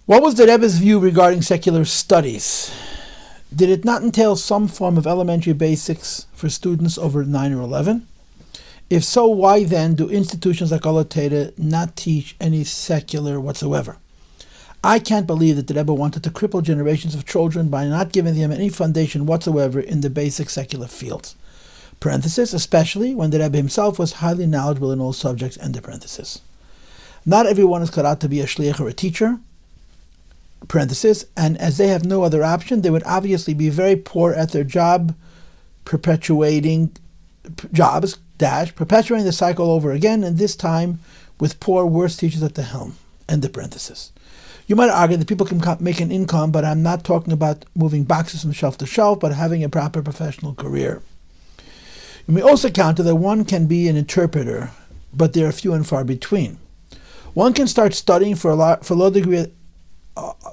What was the Rebbe's view regarding secular studies? Did it not entail some form of elementary basics for students over 9 or 11? If so, why then do institutions like Paltiel not teach any secular whatsoever? I can't believe that the Rebbe wanted to cripple generations of children by not giving them any foundation whatsoever in the basic secular fields. Parenthesis, especially when the Rebbe himself was highly knowledgeable in all subjects, end of parenthesis. Not everyone is cut out to be a shliach or a teacher, parenthesis, and as they have no other option, they would obviously be very poor at their perpetuating the cycle over again, and this time with poor, worse teachers at the helm, end of parenthesis. You might argue that people can make an income, but I'm not talking about moving boxes from shelf to shelf, but having a proper professional career. You may also counter that one can be an interpreter, but they are few and far between. One can start studying for a low degree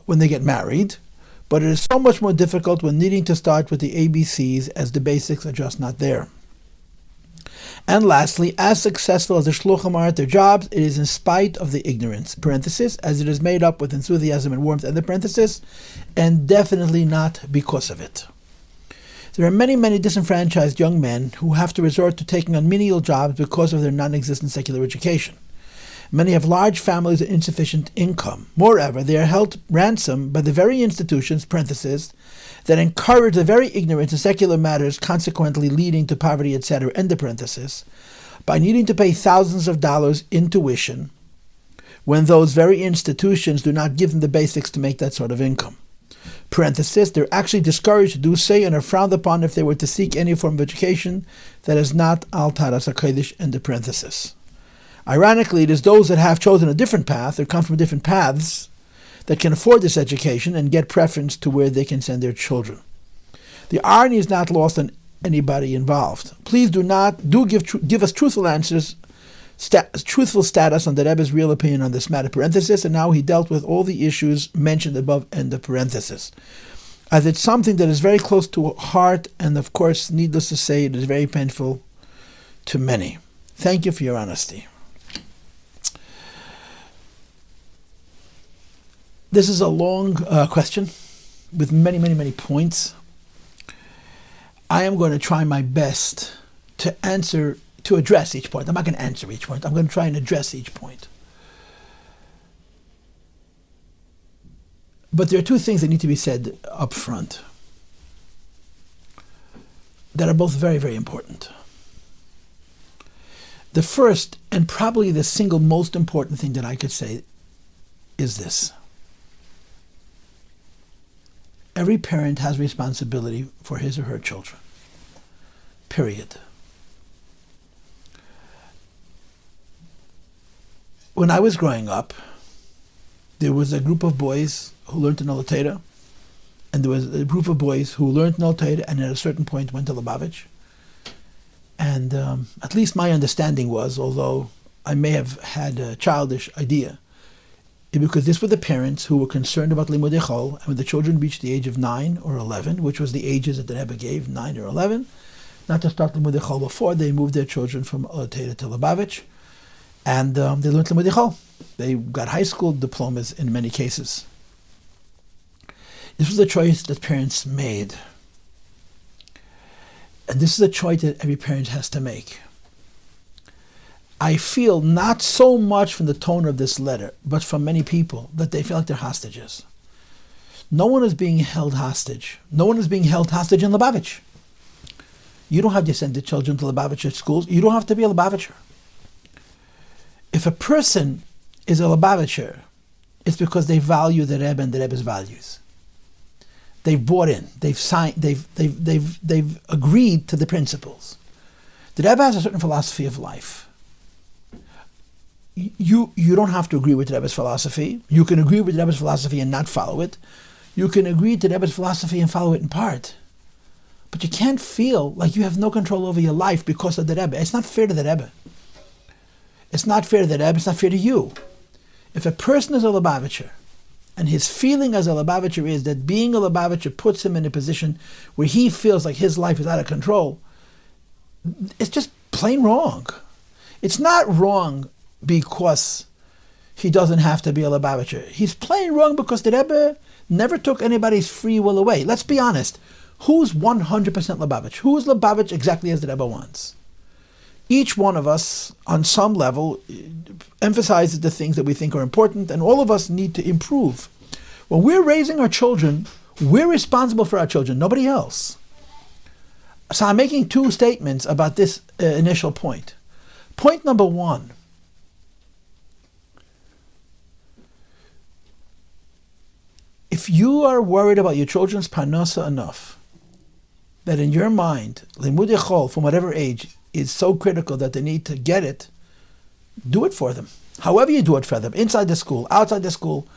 when they get married, but it is so much more difficult when needing to start with the ABCs, as the basics are just not there. And lastly, as successful as the shluchim are at their jobs, it is in spite of the ignorance, parenthesis, as it is made up with enthusiasm and warmth, end of parenthesis, and definitely not because of it. There are many, many disenfranchised young men who have to resort to taking on menial jobs because of their non-existent secular education. Many have large families and insufficient income. Moreover, they are held ransom by the very institutions, parenthesis, that encourage the very ignorant in secular matters, consequently leading to poverty, etc., end of parenthesis, by needing to pay thousands of dollars in tuition when those very institutions do not give them the basics to make that sort of income. Parenthesis, they're actually discouraged to do so and are frowned upon if they were to seek any form of education that is not al taras HaKodesh, end of parenthesis. Ironically, it is those that have chosen a different path or come from different paths that can afford this education and get preference to where they can send their children. The irony is not lost on anybody involved. Please give us truthful answers, truthful status on the Rebbe's real opinion on this matter, parenthesis, and how he dealt with all the issues mentioned above, end of parenthesis. As it's something that is very close to heart, and of course, needless to say, it is very painful to many. Thank you for your honesty. This is a long question with many, many, many points. I am going to try my best to address each point. I'm not going to answer each point. I'm going to try and address each point. But there are two things that need to be said up front that are both very, very important. The first, and probably the single most important thing that I could say, is this. Every parent has responsibility for his or her children. Period. When I was growing up, there was a group of boys who learned to know the Torah, and there was a group of boys who learned to know Torah and at a certain point went to Lubavitch. And at least my understanding was, although I may have had a childish idea, because this were the parents who were concerned about limudei chol, and when the children reached the age of 9 or 11, which was the ages that the Rebbe gave, 9 or 11, not to start limudei chol before, they moved their children from Torah to Lubavitch, and they learned limudei chol. They got high school diplomas in many cases. This was a choice that parents made. And this is a choice that every parent has to make. I feel not so much from the tone of this letter, but from many people, that they feel like they're hostages. No one is being held hostage. No one is being held hostage in Lubavitch. You don't have to send the children to Lubavitcher schools. You don't have to be a Lubavitcher. If a person is a Lubavitcher, it's because they value the Rebbe and the Rebbe's values. They've bought in. They've signed. They've agreed to the principles. The Rebbe has a certain philosophy of life. You don't have to agree with the Rebbe's philosophy. You can agree with the Rebbe's philosophy and not follow it. You can agree to the Rebbe's philosophy and follow it in part. But you can't feel like you have no control over your life because of the Rebbe. It's not fair to the Rebbe. It's not fair to the Rebbe. It's not fair to you. If a person is a Lubavitcher, and his feeling as a Lubavitcher is that being a Lubavitcher puts him in a position where he feels like his life is out of control, it's just plain wrong. It's not wrong because he doesn't have to be a Lubavitcher. He's playing wrong because the Rebbe never took anybody's free will away. Let's be honest. Who's 100% Lubavitch? Who is Lubavitch exactly as the Rebbe wants? Each one of us, on some level, emphasizes the things that we think are important, and all of us need to improve. When we're raising our children, we're responsible for our children, nobody else. So I'm making two statements about this initial point. Point number one. If you are worried about your children's parnasa enough, that in your mind, limud echol, from whatever age, is so critical that they need to get it, do it for them. However you do it for them, inside the school, outside the school,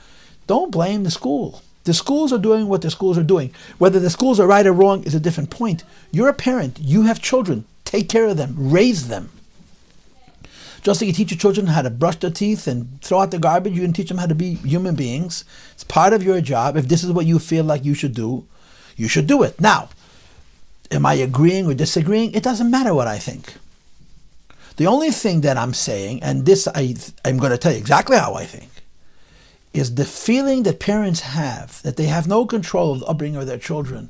don't blame the school. The schools are doing what the schools are doing. Whether the schools are right or wrong is a different point. You're a parent. You have children. Take care of them. Raise them. Just like you teach your children how to brush their teeth and throw out the garbage, you can teach them how to be human beings. It's part of your job. If this is what you feel like you should do it. Now, am I agreeing or disagreeing? It doesn't matter what I think. The only thing that I'm saying, and this I'm going to tell you exactly how I think, is the feeling that parents have, that they have no control of the upbringing of their children,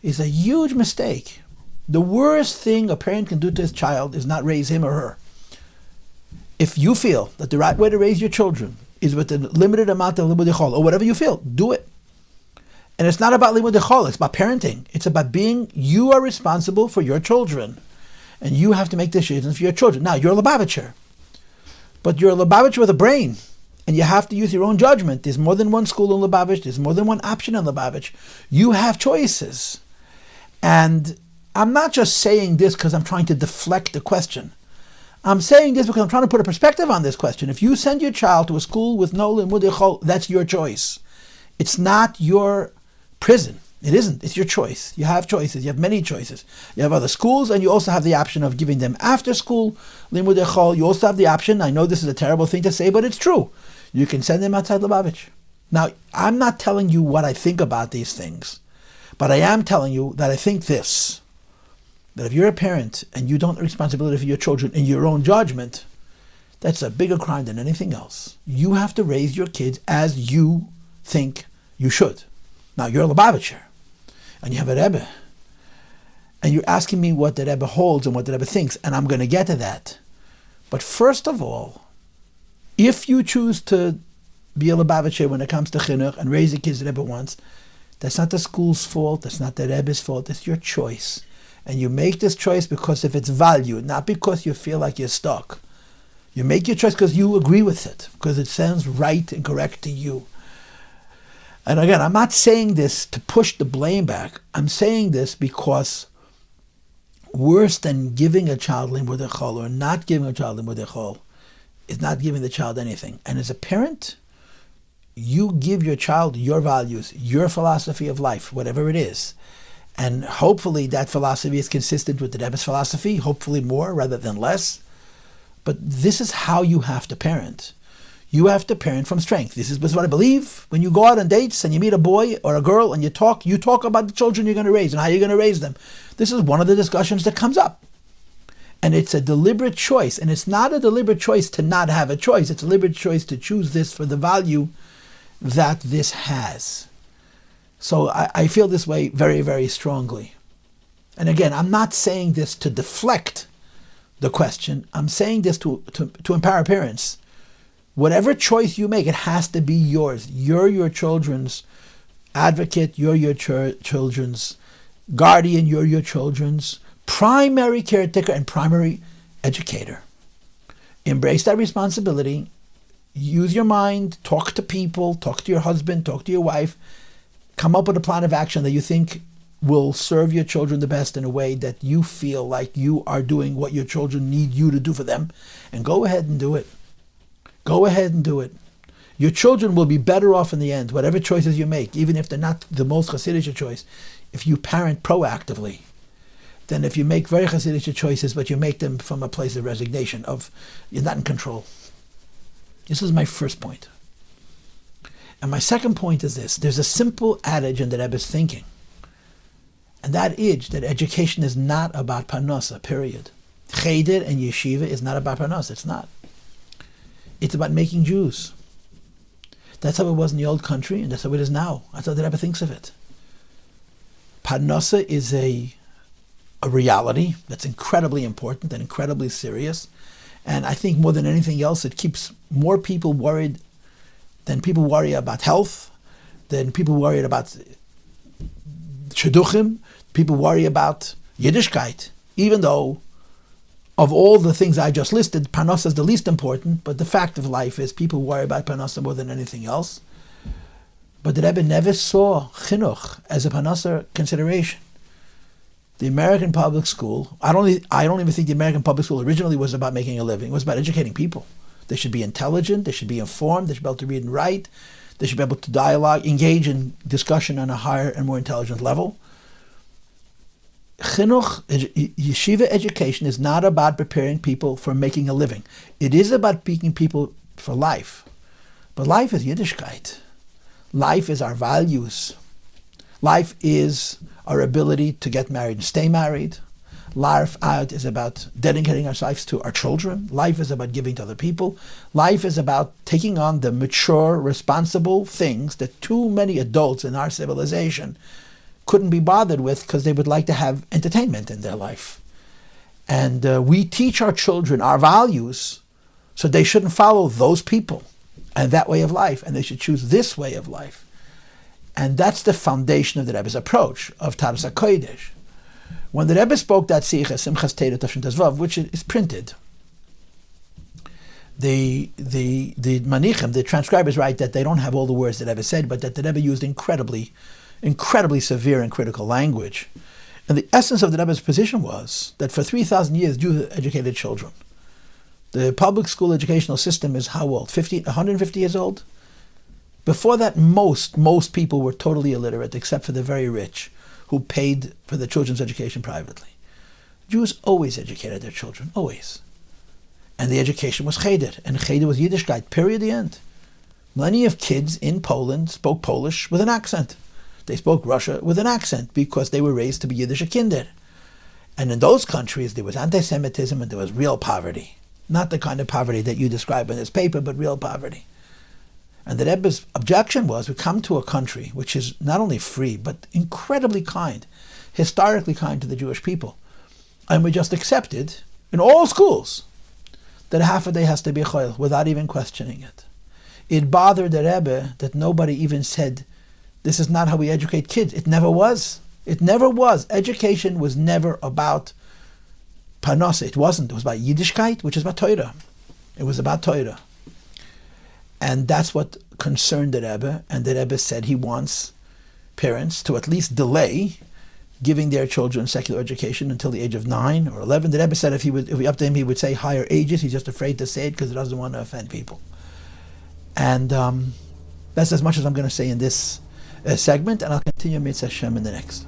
is a huge mistake. The worst thing a parent can do to his child is not raise him or her. If you feel that the right way to raise your children is with a limited amount of limud echol, or whatever you feel, do it. And it's not about limud echol, it's about parenting. It's about you are responsible for your children. And you have to make decisions for your children. Now, you're a Lubavitcher. But you're a Lubavitcher with a brain. And you have to use your own judgment. There's more than one school in Lubavitch. There's more than one option in Lubavitch. You have choices. And I'm not just saying this because I'm trying to deflect the question. I'm saying this because I'm trying to put a perspective on this question. If you send your child to a school with no limud echol, that's your choice. It's not your prison. It isn't. It's your choice. You have choices. You have many choices. You have other schools, and you also have the option of giving them after school limud echol. You also have the option, I know this is a terrible thing to say, but it's true. You can send them outside Lubavitch. Now, I'm not telling you what I think about these things, but I am telling you that I think this, that if you're a parent and you don't have responsibility for your children in your own judgment, that's a bigger crime than anything else. You have to raise your kids as you think you should. Now, you're a Lubavitcher, and you have a Rebbe, and you're asking me what the Rebbe holds and what the Rebbe thinks, and I'm going to get to that. But first of all, if you choose to be a Lubavitcher when it comes to chinuch and raise the kids the Rebbe wants, that's not the school's fault, that's not the Rebbe's fault, it's your choice. And you make this choice because of its value, not because you feel like you're stuck. You make your choice because you agree with it, because it sounds right and correct to you. And again, I'm not saying this to push the blame back. I'm saying this because worse than giving a child limud echol or not giving a child limud echol is not giving the child anything. And as a parent, you give your child your values, your philosophy of life, whatever it is. And hopefully that philosophy is consistent with the Rebbe's philosophy, hopefully more rather than less. But this is how you have to parent. You have to parent from strength. This is what I believe. When you go out on dates and you meet a boy or a girl and you talk about the children you're going to raise and how you're going to raise them. This is one of the discussions that comes up. And it's a deliberate choice. And it's not a deliberate choice to not have a choice. It's a deliberate choice to choose this for the value that this has. So I feel this way very, very strongly. And again, I'm not saying this to deflect the question. I'm saying this to empower parents. Whatever choice you make, it has to be yours. You're your children's advocate. You're your children's guardian. You're your children's primary caretaker and primary educator. Embrace that responsibility. Use your mind. Talk to people. Talk to your husband. Talk to your wife. Come up with a plan of action that you think will serve your children the best in a way that you feel like you are doing what your children need you to do for them. And go ahead and do it. Go ahead and do it. Your children will be better off in the end, whatever choices you make, even if they're not the most Hasidic choice, if you parent proactively, than if you make very Hasidic choices, but you make them from a place of resignation, of you're not in control. This is my first point. And my second point is this. There's a simple adage in the Rebbe's thinking. And that is that education is not about parnasa, period. Cheder and yeshiva is not about parnasa. It's not. It's about making Jews. That's how it was in the old country, and that's how it is now. That's how the Rebbe thinks of it. Parnasa is a reality that's incredibly important and incredibly serious. And I think more than anything else, it keeps more people worried than people worry about health, than people worried about shidduchim, people worry about Yiddishkeit, even though of all the things I just listed, Parnasa is the least important, but the fact of life is people worry about Parnasa more than anything else. But the Rebbe never saw chinuch as a Parnasa consideration. The American public school, I don't even think the American public school originally was about making a living. It was about educating people. They should be intelligent, they should be informed, they should be able to read and write, they should be able to dialogue, engage in discussion on a higher and more intelligent level. Chinuch, yeshiva education is not about preparing people for making a living. It is about preparing people for life. But life is Yiddishkeit. Life is our values. Life is our ability to get married and stay married. Life out is about dedicating ourselves to our children. Life is about giving to other people. Life is about taking on the mature, responsible things that too many adults in our civilization couldn't be bothered with because they would like to have entertainment in their life. And we teach our children our values so they shouldn't follow those people and that way of life, and they should choose this way of life. And that's the foundation of the Rebbe's approach of Taras HaKodesh. When the Rebbe spoke that Sicha, Simchas Teira Tafshin Tezvav, which is printed, the Manichim, the transcribers write that they don't have all the words that Rebbe said, but that the Rebbe used incredibly severe and critical language. And the essence of the Rebbe's position was that for 3,000 years, Jews educated children. The public school educational system is how old? 150 years old? Before that, most people were totally illiterate, except for the very rich, who paid for their children's education privately. Jews always educated their children, always. And the education was cheder, and cheder was Yiddishkeit, period, the end. Plenty of kids in Poland spoke Polish with an accent. They spoke Russia with an accent because they were raised to be Yiddish kinder. And in those countries, there was anti-Semitism and there was real poverty. Not the kind of poverty that you describe in this paper, but real poverty. And the Rebbe's objection was, we come to a country which is not only free, but incredibly kind, historically kind to the Jewish people. And we just accepted, in all schools, that half a day has to be choil, without even questioning it. It bothered the Rebbe that nobody even said, this is not how we educate kids. It never was. It never was. Education was never about Parnasa. It wasn't. It was about Yiddishkeit, which is about Torah. It was about Torah. And that's what concerned the Rebbe. And the Rebbe said he wants parents to at least delay giving their children secular education until the age of 9 or 11. The Rebbe said if we up to him, he would say higher ages. He's just afraid to say it because he doesn't want to offend people. And that's as much as I'm going to say in this segment, and I'll continue Mitzvah Hashem in the next.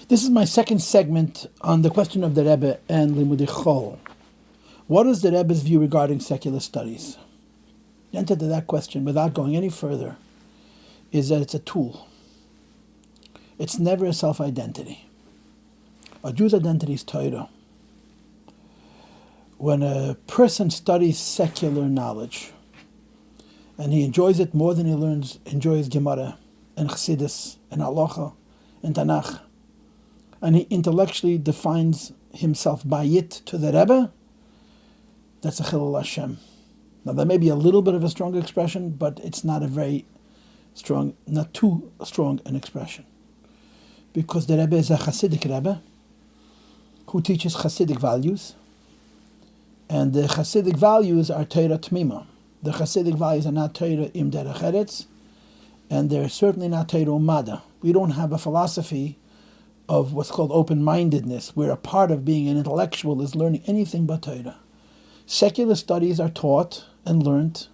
This is my second segment on the question of the Rebbe and Limudei Chol. What is the Rebbe's view regarding secular studies? The answer to that question, without going any further, is that it's a tool. It's never a self-identity. A Jew's identity is Torah. When a person studies secular knowledge, and he enjoys it more than he enjoys Gemara and Chassidus and Halacha and Tanakh, and he intellectually defines himself by it to the Rebbe, that's a Chilul Hashem. Now that may be a little bit of a strong expression, but it's not a very strong, not too strong an expression. Because the Rebbe is a Chassidic Rebbe who teaches Chassidic values, and the Chassidic values are Torah Tmima. The Chassidic values are not Torah Im Derech Eretz, and they're certainly not Torah Umada. We don't have a philosophy of what's called open-mindedness, where a part of being an intellectual is learning anything but Torah. Secular studies are taught and learnt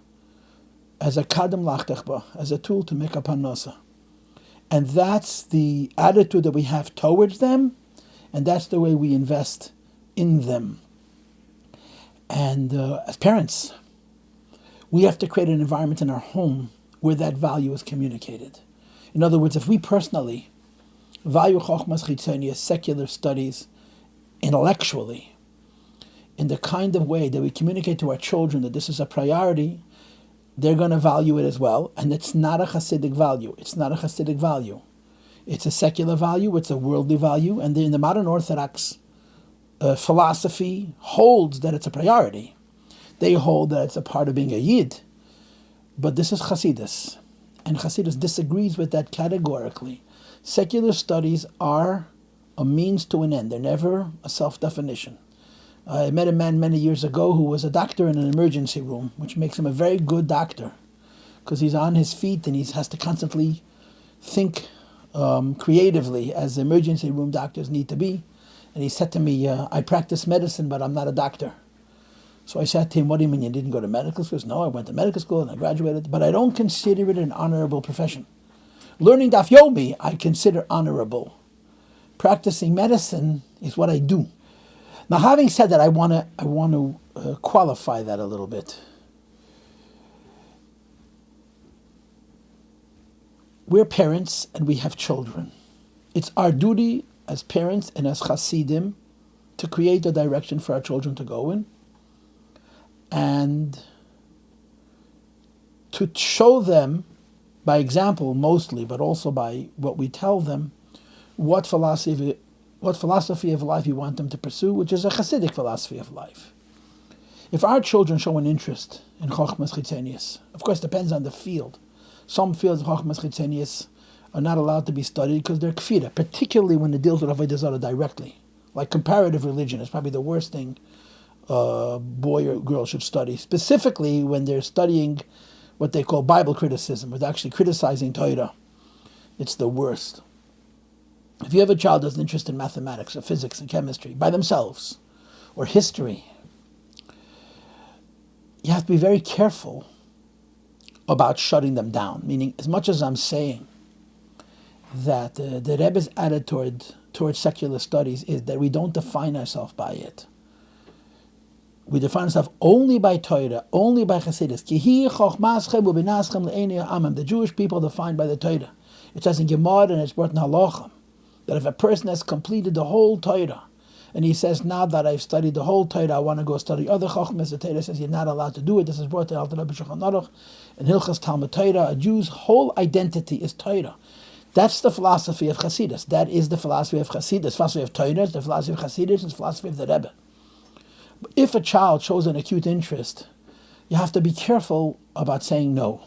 as a kadam lachtechba, as a tool to make a parnasa. And that's the attitude that we have towards them, and that's the way we invest in them. And as parents, we have to create an environment in our home where that value is communicated. In other words, if we personally value chokhmas chitzonius, secular studies, intellectually, in the kind of way that we communicate to our children that this is a priority, they're going to value it as well. And it's not a Hasidic value. It's not a Hasidic value. It's a secular value. It's a worldly value. And in the modern Orthodox philosophy holds that it's a priority. They hold that it's a part of being a Yid. But this is Hasidus. And Hasidus disagrees with that categorically. Secular studies are a means to an end. They're never a self-definition. I met a man many years ago who was a doctor in an emergency room, which makes him a very good doctor, because he's on his feet and he has to constantly think creatively, as emergency room doctors need to be. And he said to me, I practice medicine, but I'm not a doctor. So I said to him, what do you mean you didn't go to medical school? He said, no, I went to medical school and I graduated, but I don't consider it an honorable profession. Learning Daf Yomi, I consider honorable. Practicing medicine is what I do. Now, having said that, I want to qualify that a little bit. We're parents and we have children. It's our duty as parents and as Hasidim to create a direction for our children to go in and to show them by example mostly, but also by what we tell them, what philosophy of life you want them to pursue, which is a Hasidic philosophy of life. If our children show an interest in Chochmas Chitzenius, of course, depends on the field. Some fields of Chochmas Chitzenius are not allowed to be studied because they're kfira, particularly when it deals with Avodah Zarah directly. Like comparative religion is probably the worst thing a boy or girl should study, specifically when they're studying what they call Bible criticism, with actually criticizing Torah. It's the worst. If you have a child that's interested in mathematics or physics and chemistry by themselves, or history, you have to be very careful about shutting them down. Meaning, as much as I'm saying that the Rebbe's attitude towards secular studies is that we don't define ourselves by it. We define ourselves only by Torah, only by Chassidus. The Jewish people are defined by the Torah. It says in Gemara and it's brought in Halachim that if a person has completed the whole Torah and he says, now that I've studied the whole Torah, I want to go study other Chochmas, the Torah says you're not allowed to do it. This is brought in Alter Rebbe Shulchan Aruch and Hilchas Talmud Torah. A Jew's whole identity is Torah. That's the philosophy of Chassidus. That is the philosophy of Chassidus. The philosophy of Torah is the philosophy of Chassidus, and the philosophy of the Rebbe. But if a child shows an acute interest, you have to be careful about saying no.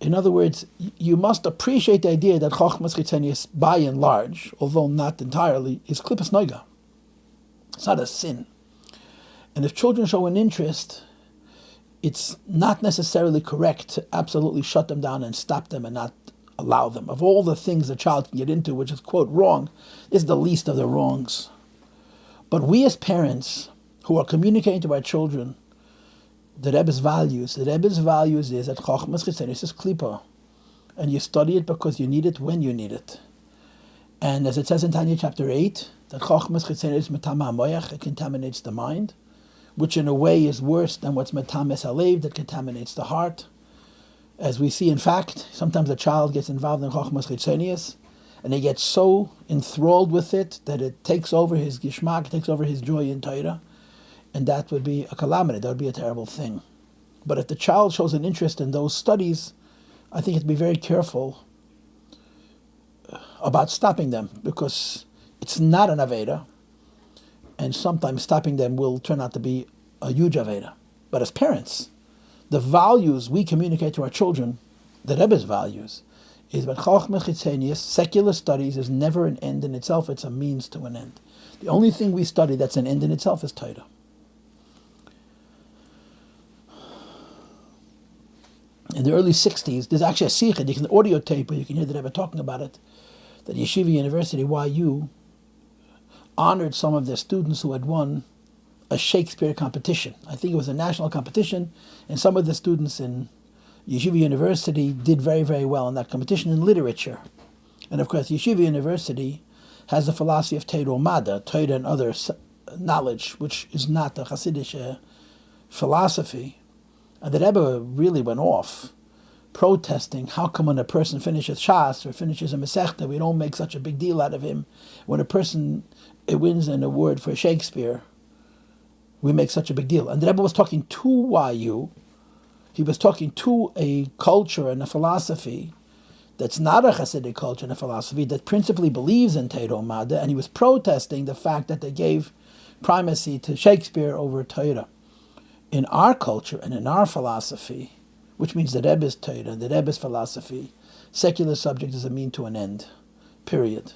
In other words, you must appreciate the idea that Chochmas Chitzenius, by and large, although not entirely, is Klippas Noiga. It's not a sin. And if children show an interest, it's not necessarily correct to absolutely shut them down and stop them and not allow them. Of all the things a child can get into, which is, quote, wrong, is the least of the wrongs. But we as parents who are communicating to our children the Rebbe's values is that Chochmas Chitzenius is Klippa. And you study it because you need it when you need it. And as it says in Tanya chapter 8, that Chochmas Chitzenius Metama HaMoyach, it contaminates the mind, which in a way is worse than what's Metames HaLev, that contaminates the heart. As we see, in fact, sometimes a child gets involved in Chochmas Chitzenius, and he gets so enthralled with it that it takes over his gishmak, takes over his joy in Torah, and that would be a calamity. That would be a terrible thing. But if the child shows an interest in those studies, I think you have to be very careful about stopping them, because it's not an Aveda, and sometimes stopping them will turn out to be a huge Aveda. But as parents, the values we communicate to our children, the Rebbe's values, is that Chochmas Chitzenius, secular studies, is never an end in itself, it's a means to an end. The only thing we study that's an end in itself is Torah. In the early 60s, there's actually a sikha, you can audio tape where you can hear the Rebbe talking about it, that Yeshiva University, YU, honored some of their students who had won a Shakespeare competition. I think it was a national competition, and some of the students in Yeshiva University did very, very well in that competition in literature. And of course, Yeshiva University has the philosophy of Torah Umada, Torah and other knowledge, which is not the Hasidic philosophy. And the Rebbe really went off protesting, how come when a person finishes Shas or finishes a Masechta, we don't make such a big deal out of him? When a person wins an award for Shakespeare, we make such a big deal. And the Rebbe was talking to YU. He was talking to a culture and a philosophy that's not a Hasidic culture and a philosophy that principally believes in Torah U'Madda, and he was protesting the fact that they gave primacy to Shakespeare over Torah. In our culture and in our philosophy, which means the Rebbe's Torah and the Rebbe's philosophy, secular subject is a mean to an end. Period.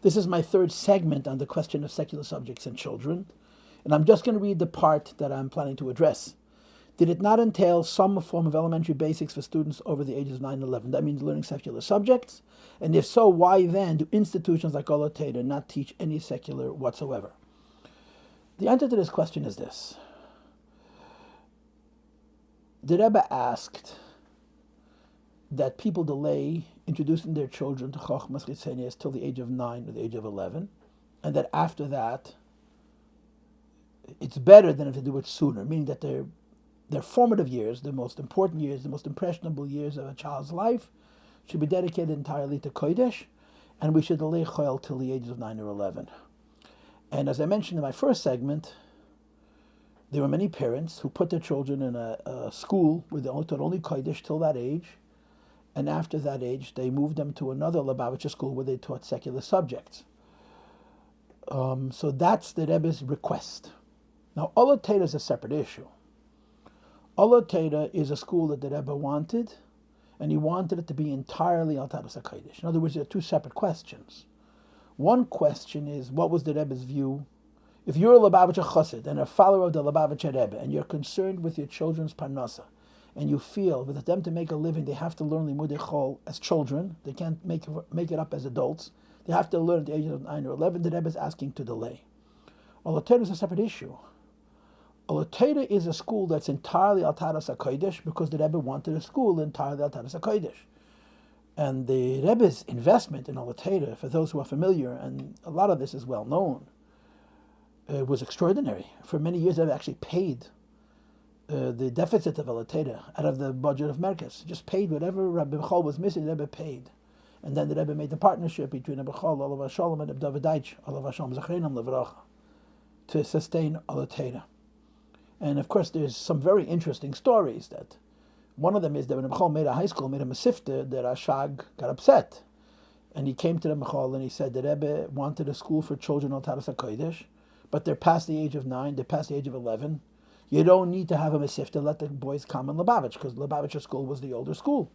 This is my third segment on the question of secular subjects and children, and I'm just going to read the part that I'm planning to address. Did it not entail some form of elementary basics for students over the ages of 9 and 11? That means learning secular subjects. And if so, why then do institutions like Alot not teach any secular whatsoever? The answer to this question is this. The Rebbe asked that people delay introducing their children to Chochmas Chitzenius till the age of 9 or the age of 11, and that after that, it's better than if they do it sooner, meaning that their formative years, the most important years, the most impressionable years of a child's life, should be dedicated entirely to Kodesh, and we should delay Choel till the ages of 9 or 11. And as I mentioned in my first segment, there were many parents who put their children in a school where they taught only Kodesh till that age, and after that age, they moved them to another Lubavitcher school where they taught secular subjects. So that's the Rebbe's request. Now, Alot is a separate issue. Alot is a school that the Rebbe wanted, and he wanted it to be entirely Al Taras HaKodesh. In other words, there are two separate questions. One question is, what was the Rebbe's view? If you're a Lubavitcher Chassid and a follower of the Lubavitcher Rebbe, and you're concerned with your children's parnasa, and you feel that them to make a living, they have to learn Limudei Chol as children, they can't make it up as adults, they have to learn at the age of 9 or 11, the Rebbe is asking to delay. Alot is a separate issue. Alot is a school that's entirely Al Taras HaKodesh because the Rebbe wanted a school entirely Al Taras HaKodesh. And the Rebbe's investment in Alot, for those who are familiar, and a lot of this is well known, was extraordinary. For many years, I've actually paid the deficit of Alot out of the budget of Merkez. Just paid whatever Rabbi Bechol was missing, the Rebbe paid. And then the Rebbe made the partnership between Rabbi Bechol, Olav Shalom, and Rabbi David Deitch, Olav Shalom Zachreinam Levracha, to sustain Alot. And of course, there's some very interesting stories. That one of them is that when Rabbi Bechol made a high school, made a masifta, the Rashag got upset. And he came to Rabbi Bechol and he said the Rebbe wanted a school for children Al Taras HaKodesh, but they're past the age of 9, they're past the age of 11. You don't need to have a masifta, let the boys come in Lubavitch, because Lubavitcher school was the older school.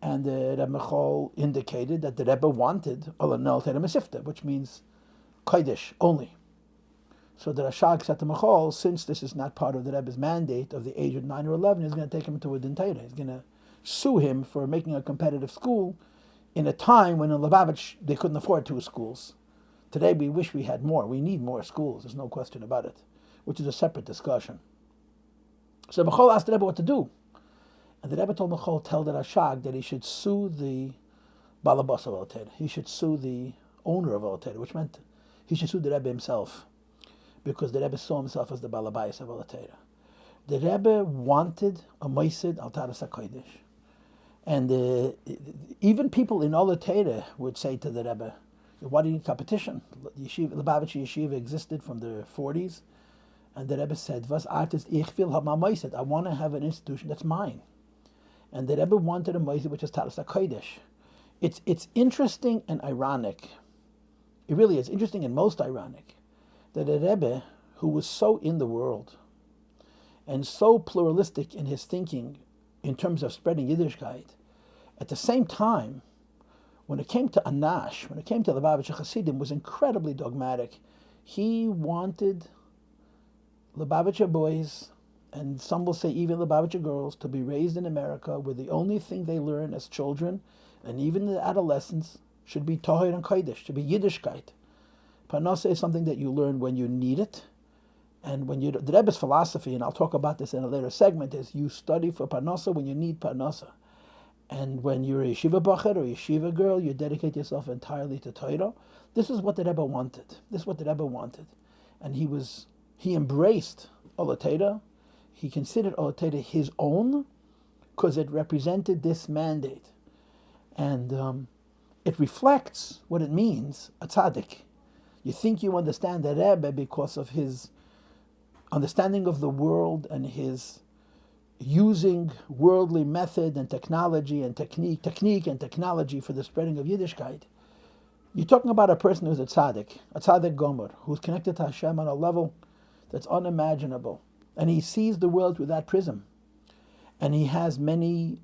And Rabbi Bechol indicated that the Rebbe wanted a masifta, which means Kodesh only. So the Rashag said to Mechol, since this is not part of the Rebbe's mandate of the age of 9 or 11, he's going to take him to a din Torah. He's going to sue him for making a competitive school in a time when in Lubavitch they couldn't afford 2 schools. Today we wish we had more. We need more schools. There's no question about it, which is a separate discussion. So Mechol asked the Rebbe what to do. And the Rebbe told Mechol, tell the Rashag that he should sue the Balabas of Alot. He should sue the owner of Alot, which meant he should sue the Rebbe himself, because the Rebbe saw himself as the Balabais of Alot. The Rebbe wanted a Moisid Al Taras HaKodesh. And even people in Alot would say to the Rebbe, why do you need competition? Lubavitcher Yeshiva existed from the 40s. And the Rebbe said, was artist ich will have my Moisid. I want to have an institution that's mine. And the Rebbe wanted a Moisid which is Taras HaKodesh. It's interesting and ironic. It really is interesting and most ironic that a Rebbe who was so in the world and so pluralistic in his thinking in terms of spreading Yiddishkeit, at the same time, when it came to Anash, when it came to Lubavitcher Hasidim, was incredibly dogmatic. He wanted Lubavitcher boys, and some will say even Lubavitcher girls, to be raised in America where the only thing they learn as children, and even the adolescents, should be Toher and Kodesh, should be Yiddishkeit. Parnasa is something that you learn when you need it, and when you, the Rebbe's philosophy, and I'll talk about this in a later segment, is you study for Parnasa when you need Parnasa. And when you're a yeshiva bacher or a yeshiva girl, you dedicate yourself entirely to Torah. This is what the Rebbe wanted. This is what the Rebbe wanted. and he embraced Olateda. He considered Olateda his own because it represented this mandate. And it reflects what it means, a tzaddik. You think you understand the Rebbe because of his understanding of the world and his using worldly method and technology and technique and technology for the spreading of Yiddishkeit. You're talking about a person who's a tzaddik gomer, who's connected to Hashem on a level that's unimaginable. And he sees the world through that prism. And he has many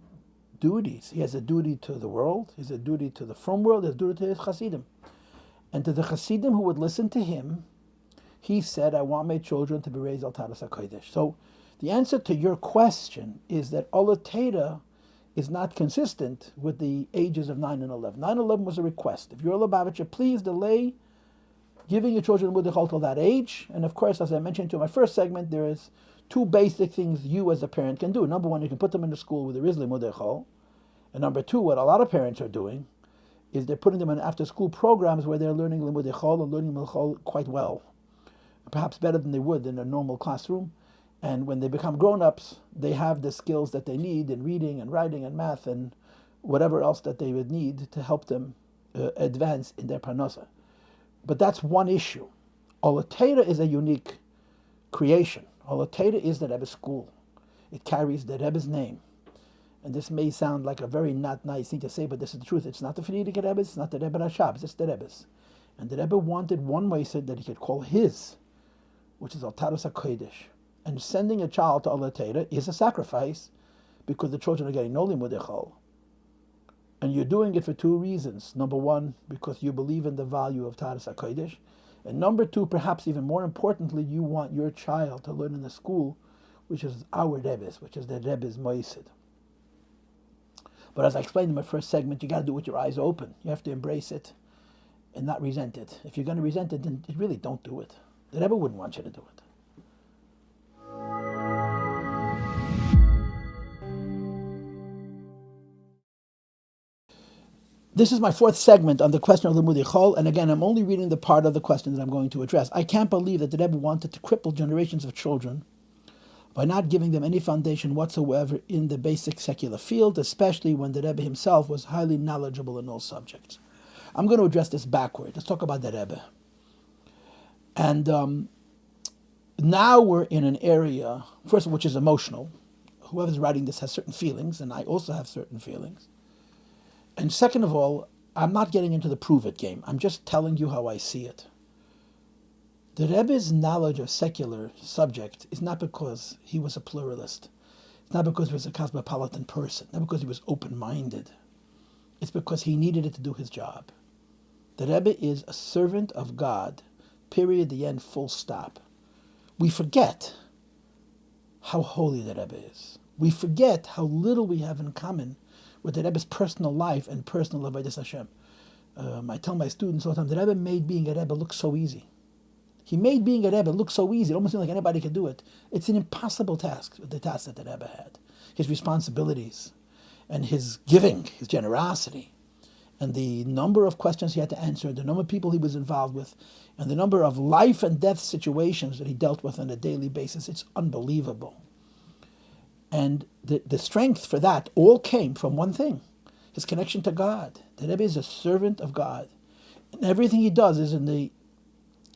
duties. He has a duty to the world, he has a duty to the from world, he has a duty to his Hasidim. And to the Hasidim who would listen to him, he said, I want my children to be raised al Taras HaKodesh. So the answer to your question is that Olateda is not consistent with the ages of 9 and 11. 9 and 11 was a request. If you're a Lubavitcher, please delay giving your children Mudechol till that age. And of course, as I mentioned to my first segment, there is 2 basic things you as a parent can do. Number 1, you can put them in the school where there is Mudechol. And number 2, what a lot of parents are doing is they're putting them in after-school programs where they're learning Limudei Chol and learning Milchol quite well, perhaps better than they would in a normal classroom. And when they become grown-ups, they have the skills that they need in reading and writing and math and whatever else that they would need to help them advance in their parnasa. But that's one issue. Olateda is a unique creation. Olateda is the Rebbe's school. It carries the Rebbe's name. And this may sound like a very not nice thing to say, but this is the truth. It's not the Frierdiker Rebbe, it's not the Rebbe Rashab, it's the Rebbe's. And the Rebbe wanted one Moised that he could call his, which is Al Taras HaKodesh. And sending a child to Olateda is a sacrifice because the children are getting no limudei chol. And you're doing it for 2 reasons. Number 1, because you believe in the value of Taras HaKodesh. And number 2, perhaps even more importantly, you want your child to learn in the school, which is our Rebbe's, which is the Rebbe's Moised. But as I explained in my first segment, you got to do it with your eyes open. You have to embrace it and not resent it. If you're going to resent it, then really don't do it. The Rebbe wouldn't want you to do it. This is my 4th segment on the question of the Limudei Chol, and again, I'm only reading the part of the question that I'm going to address. I can't believe that the Rebbe wanted to cripple generations of children by not giving them any foundation whatsoever in the basic secular field, especially when the Rebbe himself was highly knowledgeable in all subjects. I'm going to address this backward. Let's talk about the Rebbe. And now we're in an area, first of which is emotional. Whoever's writing this has certain feelings, and I also have certain feelings. And second of all, I'm not getting into the prove it game. I'm just telling you how I see it. The Rebbe's knowledge of secular subject is not because he was a pluralist. It's not because he was a cosmopolitan person. Not because he was open-minded. It's because he needed it to do his job. The Rebbe is a servant of God, period, the end, full stop. We forget how holy the Rebbe is. We forget how little we have in common with the Rebbe's personal life and personal avodas Hashem. I tell my students all the time, the Rebbe made being a Rebbe look so easy. He made being a Rebbe look so easy. It almost seemed like anybody could do it. It's an impossible task, the task that the Rebbe had. His responsibilities and his giving, his generosity, and the number of questions he had to answer, the number of people he was involved with, and the number of life and death situations that he dealt with on a daily basis. It's unbelievable. And the strength for that all came from one thing, his connection to God. The Rebbe is a servant of God. And everything he does is in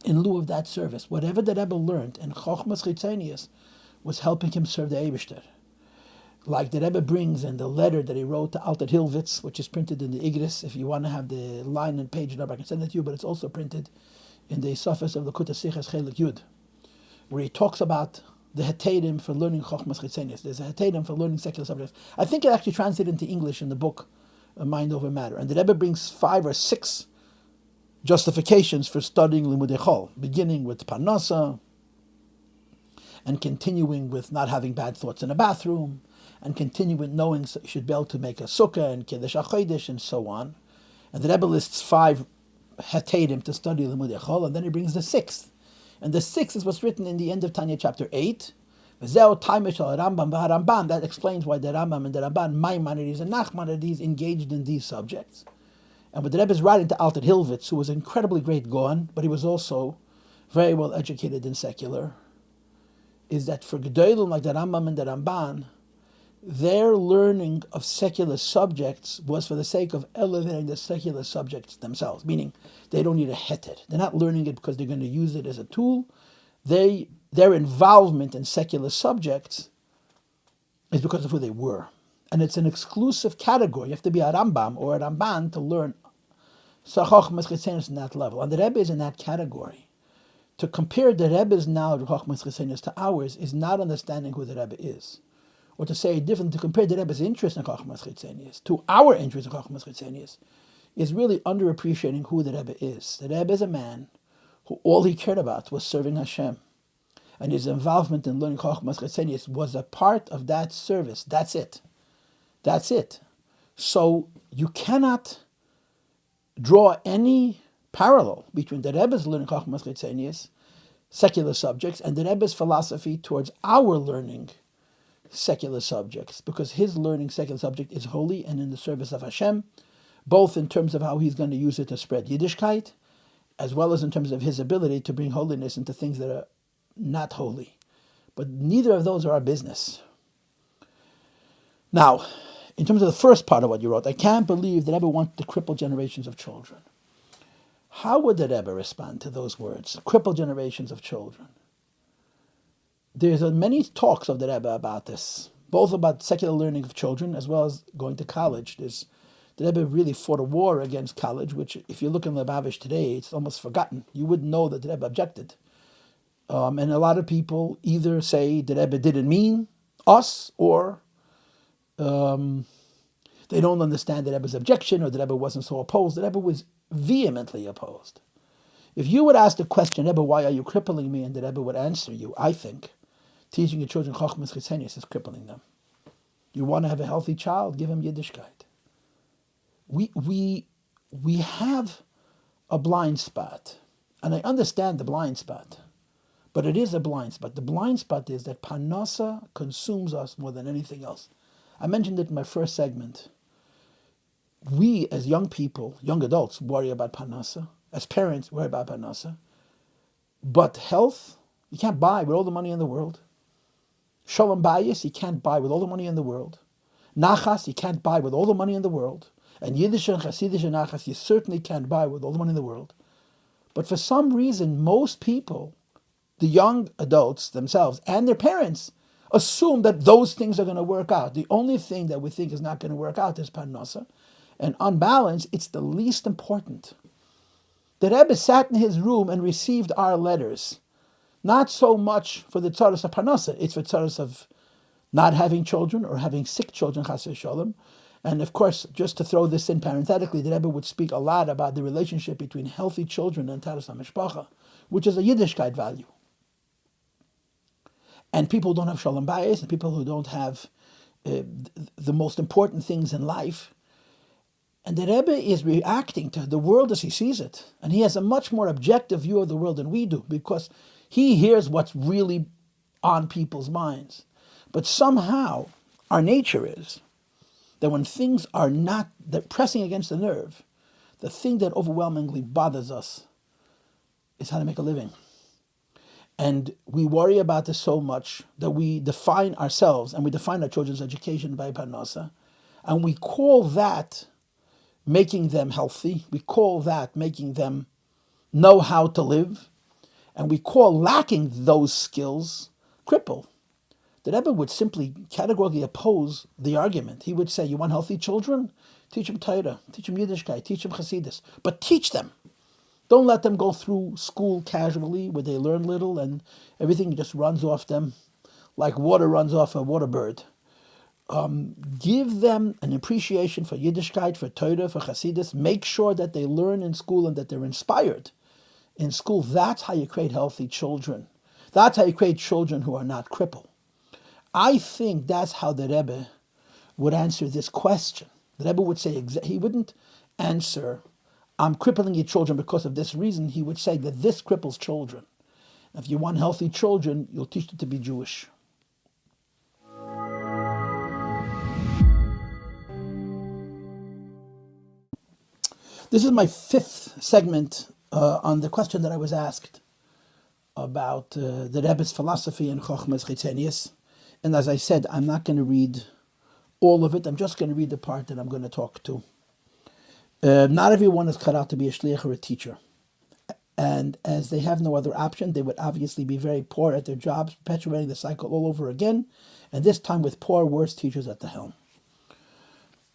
lieu of that service. Whatever the Rebbe learned in Chochmas Chitzenius was helping him serve the Eibishter. Like the Rebbe brings in the letter that he wrote to Alter Hilvitz, which is printed in the Igris. If you want to have the line and page number, I can send it to you, but it's also printed in the Sofas of the Kutas Sichas Chelik Yud, where he talks about the Hetedim for learning Chochmas Chitzenius. There's a Hetedim for learning secular subjects. I think it actually translated into English in the book Mind Over Matter. And the Rebbe brings 5 or 6 justifications for studying Limudei Chol, beginning with Parnasa, and continuing with not having bad thoughts in a bathroom, and continuing with knowing you should be able to make a sukkah and kiddush achodesh and so on. And the Rebbe lists 5 hetedim to study Limudei Chol, and then he brings the 6th. And the 6th is what's written in the end of Tanya chapter 8. That explains why the Rambam and the Ramban, Maimonides and Nachmanides engaged in these subjects. And what the Rebbe is writing to Alter Hilvitz, who was an incredibly great Gaon, but he was also very well educated and secular, is that for Gedolim like the Rambam and the Ramban, their learning of secular subjects was for the sake of elevating the secular subjects themselves, meaning they don't need a heter. They're not learning it because they're going to use it as a tool. Their involvement in secular subjects is because of who they were. And it's an exclusive category. You have to be a Rambam or a Ramban to learn Chochmas Chitzenis in that level. And the Rebbe is in that category. To compare the Rebbe's knowledge of Chochmas Chitzenis to ours is not understanding who the Rebbe is. Or to say it differently, to compare the Rebbe's interest in Chochmas Chitzenis to our interest in Chochmas Chitzenis is really underappreciating who the Rebbe is. The Rebbe is a man who all he cared about was serving Hashem. And his involvement in learning Chochmas Chitzenis was a part of that service. That's it. That's it. So you cannot draw any parallel between the Rebbe's learning Chochmas Chitzenis, secular subjects, and the Rebbe's philosophy towards our learning secular subjects, because his learning secular subject is holy and in the service of Hashem, both in terms of how he's going to use it to spread Yiddishkeit, as well as in terms of his ability to bring holiness into things that are not holy. But neither of those are our business. Now, in terms of the first part of what you wrote, I can't believe the Rebbe wanted to cripple generations of children. How would the Rebbe respond to those words, cripple generations of children? There's many talks of the Rebbe about this, both about secular learning of children as well as going to college. The Rebbe really fought a war against college, which if you look in Lubavitch today, it's almost forgotten. You wouldn't know that the Rebbe objected. And a lot of people either say the Rebbe didn't mean us, or they don't understand the Rebbe's objection, or the Rebbe wasn't so opposed. The Rebbe was vehemently opposed. If you would ask the question, Rebbe, why are you crippling me? And the Rebbe would answer you, I think teaching your children Chochmas Chitzenis is crippling them. You want to have a healthy child, give him Yiddishkeit. We have a blind spot, and I understand the blind spot, but it is a blind spot. The blind spot is that Parnasa consumes us more than anything else. I mentioned it in my first segment. We, as young people, young adults, worry about Parnasa. As parents, worry about Parnasa. But health, you can't buy with all the money in the world. Shalom Bayis, you can't buy with all the money in the world. Nachas, you can't buy with all the money in the world. And Yiddish and Hasidish and Nachas, you certainly can't buy with all the money in the world. But for some reason, most people, the young adults themselves and their parents, assume that those things are going to work out. The only thing that we think is not going to work out is Parnasa. And on balance, it's the least important. The Rebbe sat in his room and received our letters. Not so much for the tzaras of Parnasa, it's for tzaras of not having children or having sick children, chas v'sholem. And of course, just to throw this in parenthetically, the Rebbe would speak a lot about the relationship between healthy children and tzaras HaMishpacha, which is a Yiddishkeit value. And people who don't have shalom bayis, and people who don't have the most important things in life. And the Rebbe is reacting to the world as he sees it. And he has a much more objective view of the world than we do, because he hears what's really on people's minds. But somehow, our nature is that when things are not pressing against the nerve, the thing that overwhelmingly bothers us is how to make a living. And we worry about this so much that we define ourselves and we define our children's education by Parnasa, and we call that making them healthy. We call that making them know how to live. And we call lacking those skills cripple. The Rebbe would simply categorically oppose the argument. He would say, you want healthy children? Teach them Torah, teach them Yiddishkeit, teach them Chassidus. But teach them. Don't let them go through school casually where they learn little and everything just runs off them like water runs off a water bird. Give them an appreciation for Yiddishkeit, for Torah, for Chassidus. Make sure that they learn in school and that they're inspired in school. That's how you create healthy children. That's how you create children who are not crippled. I think that's how the Rebbe would answer this question. The Rebbe would say, he wouldn't answer, I'm crippling your children because of this reason. He would say that this cripples children. If you want healthy children, you'll teach them to be Jewish. This is my fifth segment on the question that I was asked about the Rebbe's philosophy in Chochmas Chitzenius. And as I said, I'm not going to read all of it. I'm just going to read the part that I'm going to talk to. Not everyone is cut out to be a shliach or a teacher. And as they have no other option, they would obviously be very poor at their jobs, perpetuating the cycle all over again, and this time with poor, worse teachers at the helm.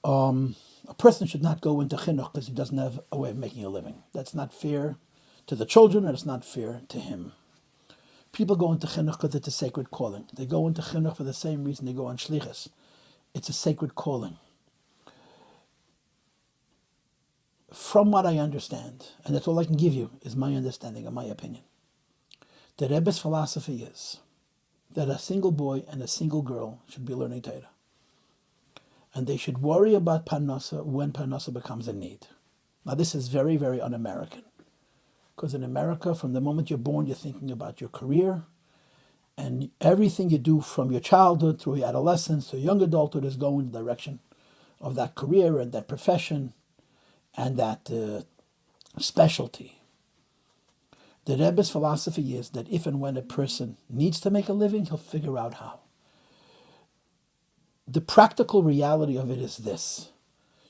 A person should not go into chinuch because he doesn't have a way of making a living. That's not fair to the children, and it's not fair to him. People go into chinuch because it's a sacred calling. They go into chinuch for the same reason they go on shlichus. It's a sacred calling. From what I understand, and that's all I can give you, is my understanding and my opinion. The Rebbe's philosophy is that a single boy and a single girl should be learning Torah. And they should worry about parnasa when parnasa becomes a need. Now this is very, very un-American. Because in America, from the moment you're born, you're thinking about your career. And everything you do from your childhood through your adolescence to young adulthood is going in the direction of that career and that profession and that specialty. The Rebbe's philosophy is that if and when a person needs to make a living, he'll figure out how. The practical reality of it is this.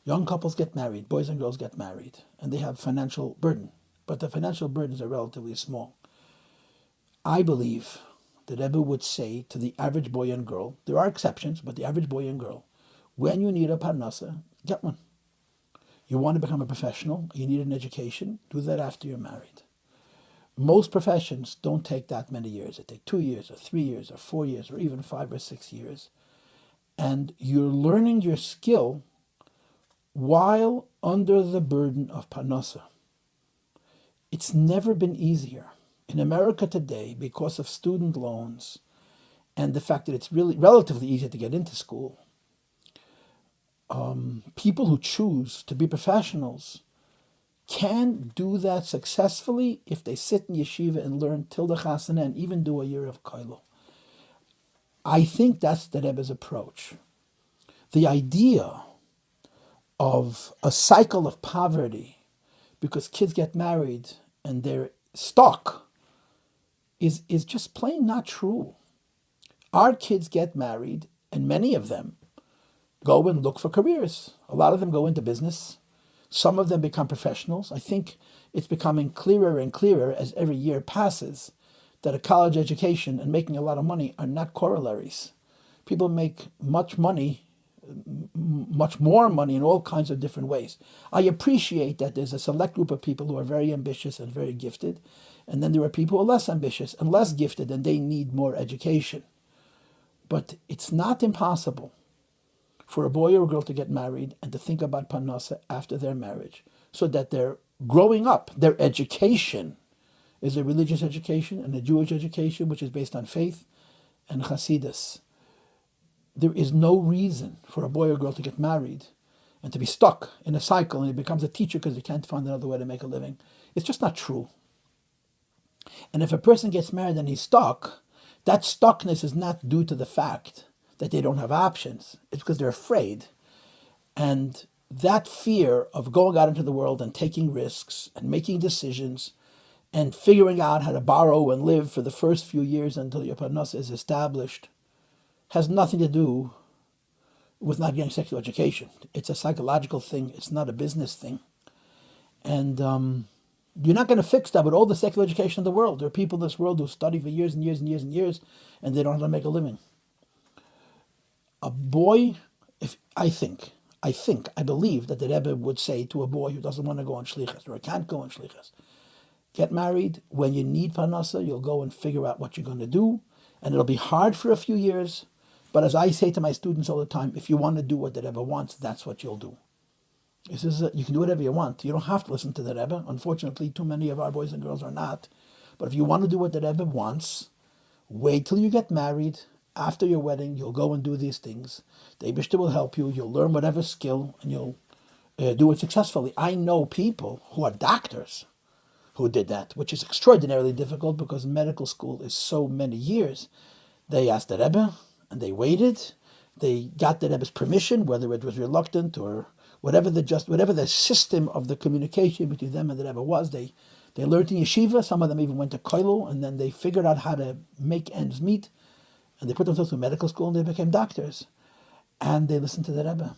Young couples get married, boys and girls get married, and they have financial burden. But the financial burdens are relatively small. I believe the Rebbe would say to the average boy and girl, there are exceptions, but the average boy and girl, when you need a parnasa, get one. You want to become a professional, you need an education, do that after you're married. Most professions don't take that many years. They take 2 years or 3 years or 4 years or even 5 or 6 years. And you're learning your skill while under the burden of parnasa. It's never been easier. In America today, because of student loans and the fact that it's really relatively easy to get into school, people who choose to be professionals can do that successfully if they sit in yeshiva and learn till the chasana and even do a year of koilo. I think that's the Rebbe's approach. The idea of a cycle of poverty because kids get married and they're stuck is just plain not true. Our kids get married, and many of them go and look for careers. A lot of them go into business. Some of them become professionals. I think it's becoming clearer and clearer as every year passes that a college education and making a lot of money are not corollaries. People make much money, much more money in all kinds of different ways. I appreciate that there's a select group of people who are very ambitious and very gifted, and then there are people who are less ambitious and less gifted, and they need more education. But it's not impossible for a boy or a girl to get married and to think about parnasa after their marriage, so that they're growing up, their education is a religious education and a Jewish education, which is based on faith and Hasidus. There is no reason for a boy or girl to get married and to be stuck in a cycle and he becomes a teacher because he can't find another way to make a living. It's just not true. And if a person gets married and he's stuck, that stuckness is not due to the fact that they don't have options. It's because they're afraid. And that fear of going out into the world and taking risks and making decisions and figuring out how to borrow and live for the first few years until your parnasa is established has nothing to do with not getting secular education. It's a psychological thing. It's not a business thing. And you're not going to fix that with all the secular education in the world. There are people in this world who study for years and years and years and years, and they don't know how to make a living. A boy, I believe that the Rebbe would say to a boy who doesn't want to go on shlichus or can't go on shlichus, get married. When you need parnasa, you'll go and figure out what you're going to do, and it'll be hard for a few years. But as I say to my students all the time, if you want to do what the Rebbe wants, that's what you'll do. You can do whatever you want. You don't have to listen to the Rebbe. Unfortunately, too many of our boys and girls are not. But if you want to do what the Rebbe wants, wait till you get married. After your wedding, you'll go and do these things. The Eibishter will help you. You'll learn whatever skill, and you'll do it successfully. I know people who are doctors who did that, which is extraordinarily difficult because medical school is so many years. They asked the Rebbe, and they waited. They got the Rebbe's permission, whether it was reluctant or whatever the system of the communication between them and the Rebbe was. They They learned in yeshiva. Some of them even went to kollel, and then they figured out how to make ends meet, and they put themselves through medical school, and they became doctors. And they listened to the Rebbe.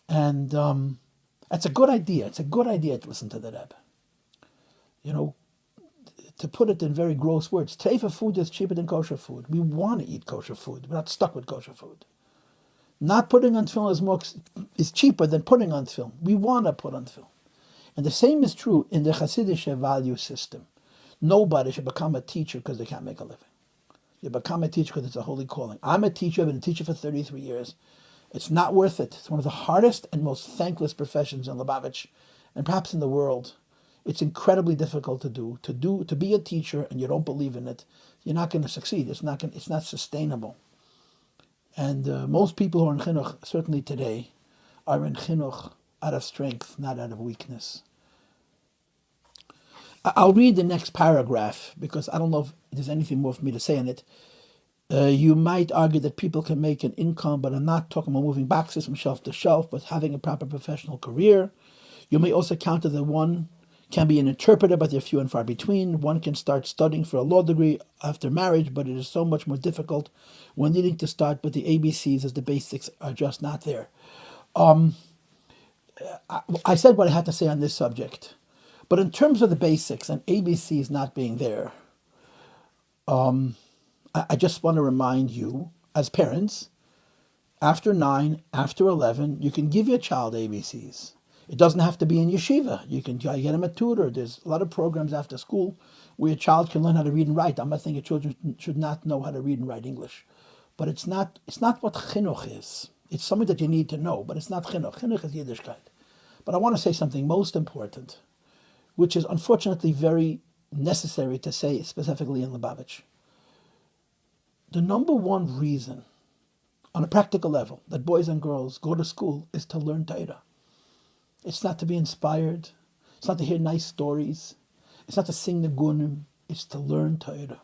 And it's a good idea. It's a good idea to listen to the Rebbe. To put it in very gross words, treifa food is cheaper than kosher food. We want to eat kosher food. We're not stuck with kosher food. Not putting on tefillin is cheaper than putting on tefillin. We want to put on tefillin. And the same is true in the Hasidic value system. Nobody should become a teacher because they can't make a living. You become a teacher because it's a holy calling. I'm a teacher. I've been a teacher for 33 years. It's not worth it. It's one of the hardest and most thankless professions in Lubavitch and perhaps in the world. It's incredibly difficult to do. To be a teacher and you don't believe in it, you're not going to succeed. It's not sustainable. And most people who are in chinuch, certainly today, are in chinuch out of strength, not out of weakness. I'll read the next paragraph because I don't know if there's anything more for me to say on it. You might argue that people can make an income, but I'm not talking about moving boxes from shelf to shelf, but having a proper professional career. You may also counter that one can be an interpreter, but they're few and far between. One can start studying for a law degree after marriage, but it is so much more difficult when needing to start with the ABCs as the basics are just not there. I said what I had to say on this subject, but in terms of the basics and ABCs not being there, I just want to remind you, as parents, after 9, after 11, you can give your child ABCs. It doesn't have to be in yeshiva. You can get them a tutor. There's a lot of programs after school where your child can learn how to read and write. I'm not saying your children should not know how to read and write English, but it's not what chinuch is. It's something that you need to know, but it's not chinuch. Chinuch is Yiddishkeit. But I want to say something most important, which is unfortunately very necessary to say specifically in Lubavitch. The number one reason, on a practical level, that boys and girls go to school is to learn Torah. It's not to be inspired. It's not to hear nice stories. It's not to sing the gunim. It's to learn Torah.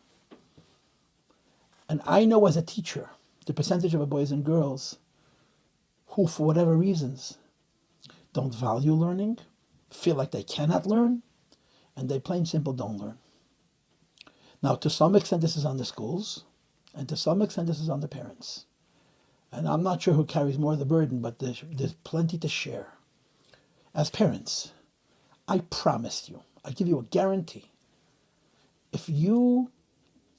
And I know as a teacher, the percentage of boys and girls who, for whatever reasons, don't value learning, feel like they cannot learn, and they plain simple don't learn. Now, to some extent, this is on the schools, and to some extent, this is on the parents. And I'm not sure who carries more of the burden, but there's plenty to share. As parents, I promise you, I give you a guarantee, if you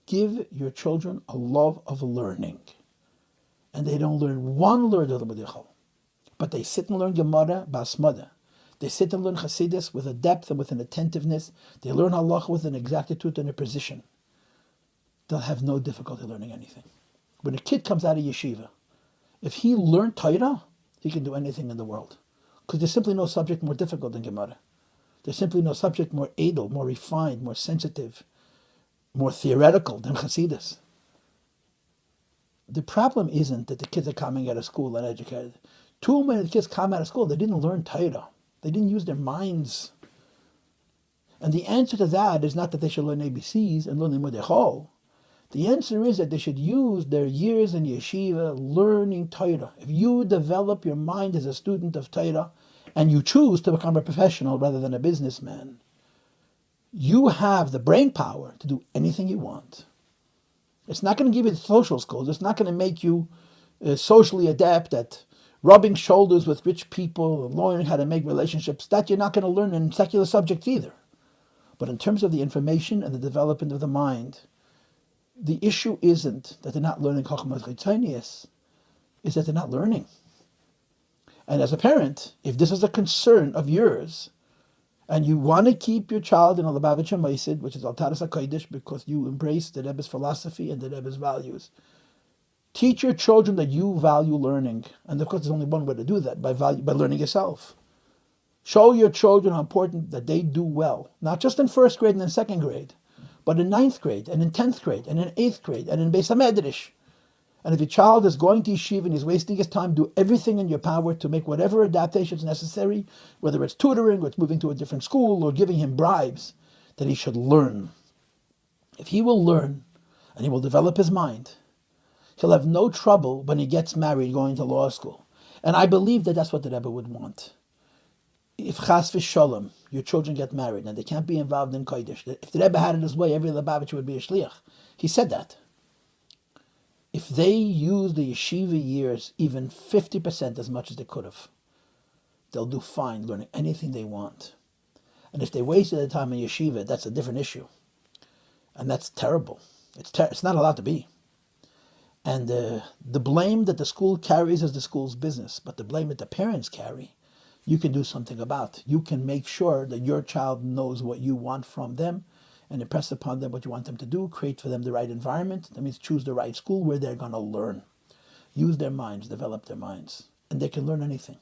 give your children a love of learning, and they don't learn one word of the Mugga, but they sit and learn Gemara Basmada, they sit and learn Hasidus with a depth and with an attentiveness, they learn Halacha with an exactitude and a precision, they'll have no difficulty learning anything. When a kid comes out of yeshiva, if he learned Torah, he can do anything in the world. Because there's simply no subject more difficult than Gemara. There's simply no subject more edel, more refined, more sensitive, more theoretical than Hasidus. The problem isn't that the kids are coming out of school uneducated. Too many kids come out of school, they didn't learn Torah. They didn't use their minds. And the answer to that is not that they should learn ABCs and learn Limudei Chol. The answer is that they should use their years in yeshiva learning Torah. If you develop your mind as a student of Torah and you choose to become a professional rather than a businessman, you have the brain power to do anything you want. It's not going to give you the social skills. It's not going to make you socially adept at rubbing shoulders with rich people and learning how to make relationships. That you're not going to learn in secular subjects either. But in terms of the information and the development of the mind, the issue isn't that they're not learning Chochmas Chitzonius, is that they're not learning. And as a parent, if this is a concern of yours, and you want to keep your child in a Lubavitcher Meisid, which is Altaras HaKodesh, because you embrace the Rebbe's philosophy and the Rebbe's values, teach your children that you value learning. And of course, there's only one way to do that, by learning yourself. Show your children how important that they do well, not just in first grade and in second grade, but in 9th grade, and in 10th grade, and in 8th grade, and in Beis HaMedrash. And if your child is going to yeshiva and he's wasting his time, do everything in your power to make whatever adaptations necessary, whether it's tutoring, or it's moving to a different school, or giving him bribes, that he should learn. If he will learn, and he will develop his mind, he'll have no trouble when he gets married going to law school. And I believe that that's what the Rebbe would want. if chas v'sholem, your children get married and they can't be involved in kodesh, if the Rebbe had it his way, every Lubavitcher would be a shliach. He said that. If they use the yeshiva years even 50% as much as they could have, they'll do fine learning anything they want. And if they wasted their time in yeshiva, that's a different issue. And that's terrible. It's not allowed to be. And the blame that the school carries is the school's business, but the blame that the parents carry, you can do something about. You can make sure that your child knows what you want from them and impress upon them what you want them to do, create for them the right environment. That means choose the right school where they're going to learn. Use their minds, develop their minds, and they can learn anything.